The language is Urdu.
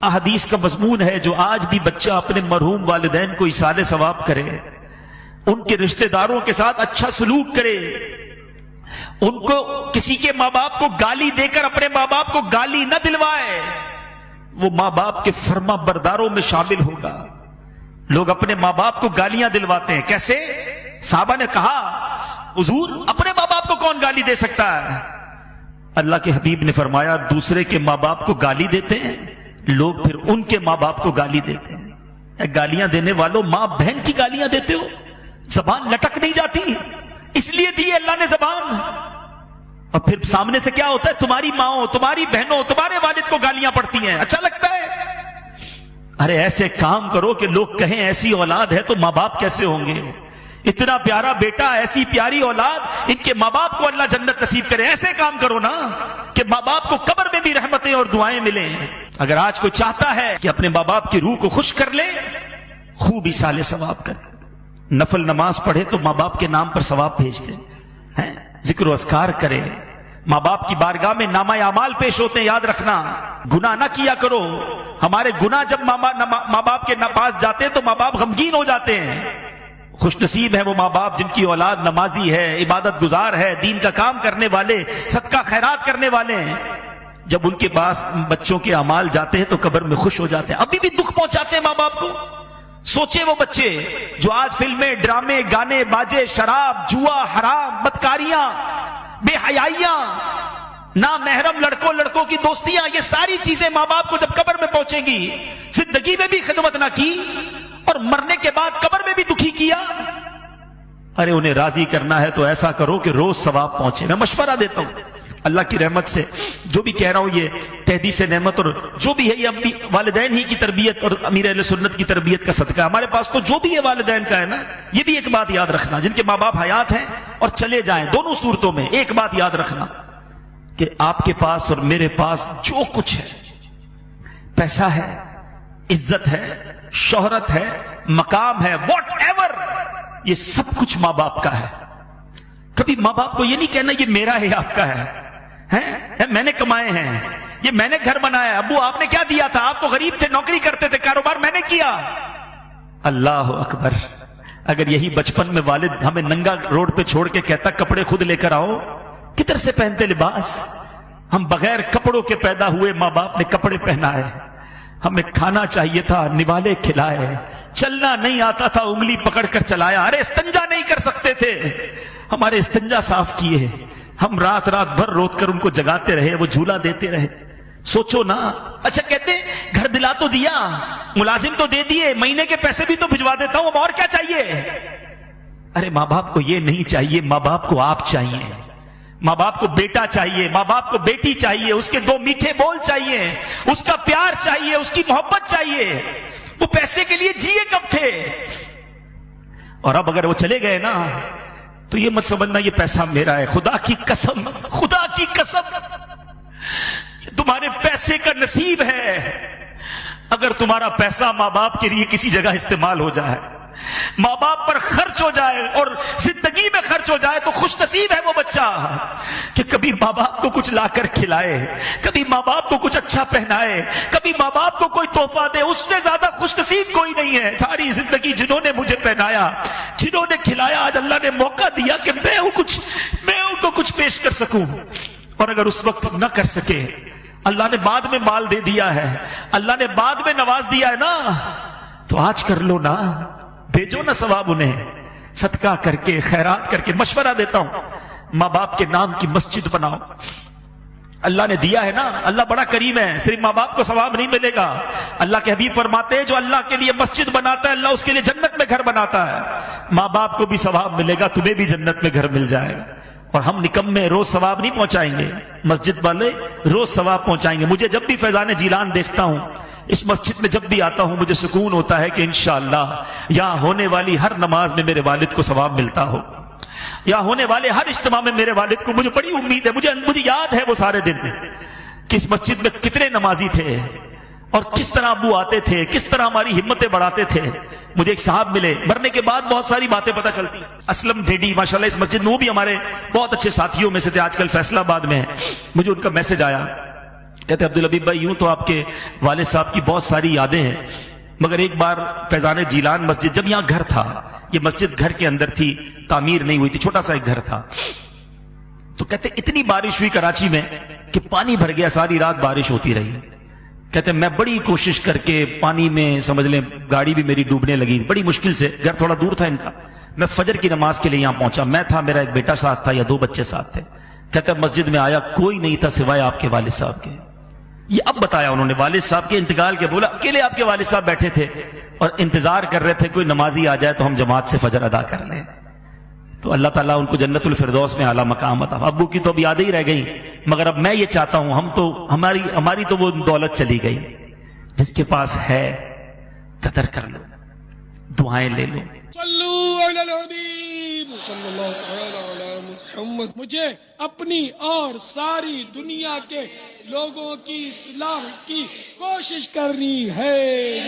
احادیث کا مضمون ہے جو آج بھی بچہ اپنے مرحوم والدین کو ایصال ثواب کرے، ان کے رشتہ داروں کے ساتھ اچھا سلوک کرے، ان کو کسی کے ماں باپ کو گالی دے کر اپنے ماں باپ کو گالی نہ دلوائے، وہ ماں باپ کے فرما برداروں میں شامل ہوگا۔ لوگ اپنے ماں باپ کو گالیاں دلواتے ہیں، کیسے؟ صحابہ نے کہا حضور اپنے ماں باپ کو کون گالی دے سکتا ہے؟ اللہ کے حبیب نے فرمایا دوسرے کے ماں باپ کو گالی دیتے ہیں لوگ، پھر ان کے ماں باپ کو گالی دیتے ہیں۔ گالیاں دینے والوں ماں بہن کی گالیاں دیتے ہو، زبان لٹک نہیں جاتی؟ اس لیے دی اللہ نے زبان، اور پھر سامنے سے کیا ہوتا ہے؟ تمہاری ماں تمہاری بہنوں تمہارے والد کو گالیاں پڑتی ہیں، اچھا لگتا ہے؟ ارے ایسے کام کرو کہ لوگ کہیں ایسی اولاد ہے تو ماں باپ کیسے ہوں گے، اتنا پیارا بیٹا ایسی پیاری اولاد، ان کے ماں باپ کو اللہ جنت نصیب کرے۔ ایسے کام کرو نا کہ ماں باپ کو قبر میں بھی رحمتیں اور دعائیں ملیں۔ اگر آج کوئی چاہتا ہے کہ اپنے ماں باپ کی روح کو خوش کر لے، خوب ایصال ثواب کرے، نفل نماز پڑھے تو ماں باپ کے نام پر ثواب بھیج دے، ذکر و اذکار کرے، ماں باپ کی بارگاہ میں نامہ اعمال پیش ہوتے ہیں، یاد رکھنا گناہ نہ کیا کرو۔ ہمارے گناہ جب ماں باپ کے پاس جاتے ہیں تو ماں باپ غمگین ہو جاتے ہیں۔ خوش نصیب ہے وہ ماں باپ جن کی اولاد نمازی ہے، عبادت گزار ہے، دین کا کام کرنے والے، صدقہ خیرات کرنے والے ہیں۔ جب ان کے پاس بچوں کے اعمال جاتے ہیں تو قبر میں خوش ہو جاتے ہیں۔ ابھی بھی دکھ پہنچاتے ہیں ماں باپ کو۔ سوچے وہ بچے جو آج فلمیں، ڈرامے، گانے، باجے، شراب، جوا، حرام، بدکاریاں، بے حیائیاں، نامحرم لڑکوں کی دوستیاں، یہ ساری چیزیں ماں باپ کو جب قبر میں پہنچیں گی، زندگی میں بھی خدمت نہ کی اور مرنے کے بعد قبر میں بھی دکھی کیا۔ ارے انہیں راضی کرنا ہے تو ایسا کرو کہ روز ثواب پہنچے۔ میں مشورہ دیتا ہوں اللہ کی رحمت سے، جو بھی کہہ رہا ہوں یہ تحدیث نعمت اور جو بھی ہے یہ اپنی والدین ہی کی تربیت اور امیر اہل سنت کی تربیت کا صدقہ ہے۔ ہمارے پاس تو جو بھی ہے والدین کا ہے نا، یہ بھی ایک بات یاد رکھنا، جن کے ماں باپ حیات ہیں اور چلے جائیں، دونوں صورتوں میں ایک بات یاد رکھنا کہ آپ کے پاس اور میرے پاس جو کچھ ہے، پیسہ ہے، عزت ہے، شہرت ہے، مقام ہے، واٹ ایور، یہ سب کچھ ماں باپ کا ہے۔ کبھی ماں باپ کو یہ نہیں کہنا یہ میرا ہے آپ کا ہے، میں نے کمائے ہیں، یہ میں نے گھر بنایا، ابو آپ نے کیا دیا تھا، آپ کو غریب تھے، نوکری کرتے تھے، کاروبار میں نے کیا۔ اللہ اکبر، اگر یہی بچپن میں والد ہمیں ننگا روڈ پہ چھوڑ کے کہتا کپڑے خود لے کر آؤ، کدھر سے پہنتے لباس؟ ہم بغیر کپڑوں کے پیدا ہوئے، ماں باپ نے کپڑے پہنائے، ہمیں کھانا چاہیے تھا، نوالے کھلائے، چلنا نہیں آتا تھا، انگلی پکڑ کر چلایا، ارے استنجا نہیں کر سکتے تھے، ہمارے استنجا صاف کیے، ہم رات بھر روت کر ان کو جگاتے رہے، وہ جھولا دیتے رہے۔ سوچو نا، اچھا کہتے گھر دلا تو دیا، ملازم تو دے دیے، مہینے کے پیسے بھی تو بھجوا دیتا ہوں، اب اور کیا چاہیے؟ ارے ماں باپ کو یہ نہیں چاہیے، ماں باپ کو آپ چاہیے، ماں باپ کو بیٹا چاہیے، ماں باپ کو بیٹی چاہیے، اس کے دو میٹھے بول چاہیے، اس کا پیار چاہیے، اس کی محبت چاہیے۔ وہ پیسے کے لیے جیے کب تھے؟ اور اب اگر وہ چلے گئے نا تو یہ مت سمجھنا یہ پیسہ میرا ہے، خدا کی قسم، خدا کی قسم تمہارے پیسے کا نصیب ہے۔ اگر تمہارا پیسہ ماں باپ کے لیے کسی جگہ استعمال ہو جائے، ماں باپ پر خرچ ہو جائے اور زندگی میں خرچ ہو جائے، تو خوش نصیب ہے وہ بچہ کہ کبھی ماں باپ کو کچھ لا کر کھلائے، کبھی ماں باپ کو کچھ اچھا پہنائے، کبھی ماں باپ کو کوئی تحفہ دے۔ اس سے زیادہ خوش نصیب کوئی نہیں ہے۔ ساری زندگی جنہوں نے مجھے پہنایا، جنہوں نے کھلایا، آج اللہ نے موقع دیا کہ میں ان کو کچھ پیش کر سکوں، اور اگر اس وقت نہ کر سکے، اللہ نے بعد میں مال دے دیا ہے، اللہ نے بعد میں نواز دیا ہے نا، تو آج کر لو نا، بھیجو نا ثواب انہیں، صدقہ کر کے، خیرات کر کے۔ مشورہ دیتا ہوں ماں باپ کے نام کی مسجد بناؤ، اللہ نے دیا ہے نا، اللہ بڑا کریم ہے، صرف ماں باپ کو ثواب نہیں ملے گا۔ اللہ کے حبیب فرماتے ہیں جو اللہ کے لیے مسجد بناتا ہے، اللہ اس کے لیے جنت میں گھر بناتا ہے۔ ماں باپ کو بھی ثواب ملے گا، تمہیں بھی جنت میں گھر مل جائے گا۔ اور ہم نکمے روز ثواب نہیں پہنچائیں گے، مسجد والے روز ثواب پہنچائیں گے۔ مجھے جب بھی فیضان جیلان دیکھتا ہوں، اس مسجد میں جب بھی آتا ہوں، مجھے سکون ہوتا ہے کہ انشاءاللہ یہاں ہونے والی ہر نماز میں میرے والد کو ثواب ملتا ہو، یہاں ہونے والے ہر اجتماع میں میرے والد کو، مجھے بڑی امید ہے، مجھے یاد ہے وہ سارے دن کہ اس مسجد میں کتنے نمازی تھے اور کس طرح ابو آتے تھے، کس طرح ہماری ہمتیں بڑھاتے تھے۔ مجھے ایک صاحب ملے، مرنے کے بعد بہت ساری باتیں پتہ چلتی، اسلم ڈیڈی ماشاءاللہ اس مسجد میں، وہ بھی ہمارے بہت اچھے ساتھیوں میں سے تھے، آج کل فیصلہ آباد میں ہیں۔ مجھے ان کا میسج آیا کہتے عبدالحبیب بھائی یوں تو آپ کے والد صاحب کی بہت ساری یادیں ہیں، مگر ایک بار فیضان جیلان مسجد، جب یہاں گھر تھا، یہ مسجد گھر کے اندر تھی، تعمیر نہیں ہوئی تھی، چھوٹا سا ایک گھر تھا، تو کہتے اتنی بارش ہوئی کراچی میں کہ پانی بھر گیا، ساری رات بارش ہوتی رہی۔ کہتے میں بڑی کوشش کر کے پانی میں سمجھ لیں گاڑی بھی میری ڈوبنے لگی، بڑی مشکل سے، گھر تھوڑا دور تھا ان کا، میں فجر کی نماز کے لیے یہاں پہنچا، میں تھا، میرا ایک بیٹا ساتھ تھا یا 2 بچے ساتھ تھے۔ کہتے مسجد میں آیا، کوئی نہیں تھا سوائے آپ کے والد صاحب کے۔ یہ اب بتایا انہوں نے والد صاحب کے انتقال کے، بولا اکیلے آپ کے والد صاحب بیٹھے تھے اور انتظار کر رہے تھے کوئی نمازی آ جائے تو ہم جماعت سے فجر ادا کر لیں۔ تو اللہ تعالیٰ ان کو جنت الفردوس میں اعلیٰ مقام عطا۔ ابو کی تو اب یادیں ہی رہ گئی، مگر اب میں یہ چاہتا ہوں، ہماری تو وہ دولت چلی گئی، جس کے پاس ہے قدر کر لو، دعائیں لے لو۔ صلو علی الحبیب صلی اللہ تعالی علی محمد۔ مجھے اپنی اور ساری دنیا کے لوگوں کی اصلاح کی کوشش کرنی ہے۔